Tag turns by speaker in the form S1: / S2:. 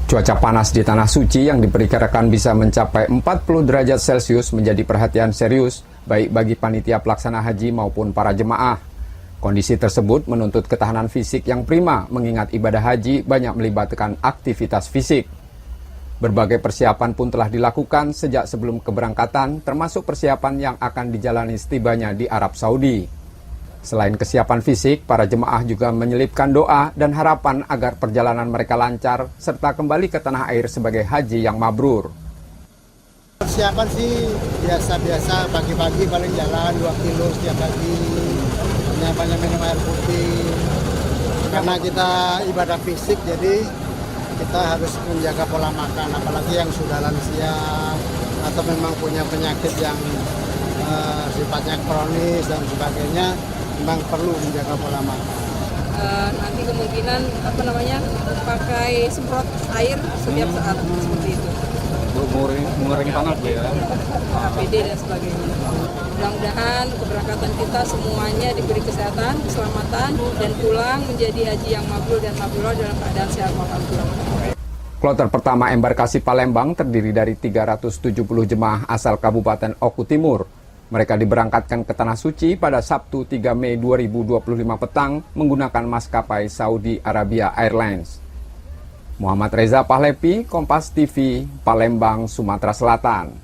S1: Cuaca panas di Tanah Suci yang diperkirakan bisa mencapai 40 derajat Celcius menjadi perhatian serius baik bagi panitia pelaksana haji maupun para jemaah. Kondisi tersebut menuntut ketahanan fisik yang prima mengingat ibadah haji banyak melibatkan aktivitas fisik. Berbagai persiapan pun telah dilakukan sejak sebelum keberangkatan, termasuk persiapan yang akan dijalani setibanya di Arab Saudi. Selain kesiapan fisik, para jemaah juga menyelipkan doa dan harapan agar perjalanan mereka lancar, serta kembali ke tanah air sebagai haji yang mabrur.
S2: Persiapan sih biasa-biasa, pagi-pagi paling jalan 2 kilo setiap pagi, banyak minum air putih. Karena kita ibadah fisik, jadi kita harus menjaga pola makan, apalagi yang sudah lansia atau memang punya penyakit yang sifatnya kronis dan sebagainya, memang perlu menjaga pola makan.
S3: Nanti kemungkinan pakai semprot air setiap saat seperti itu.
S4: Mengurangi panas ya.
S3: APD dan sebagainya. Mudah-mudahan keberangkatan kita semuanya diberi kesehatan, keselamatan, dan pulang menjadi haji yang mabrur dan mabrurah dalam keadaan sehat walafiat.
S1: Kloter pertama embarkasi Palembang terdiri dari 370 jemaah asal Kabupaten Oku Timur. Mereka diberangkatkan ke Tanah Suci pada Sabtu 3 Mei 2025 petang menggunakan maskapai Saudi Arabia Airlines. Muhammad Reza Pahlepi, Kompas TV, Palembang, Sumatera Selatan.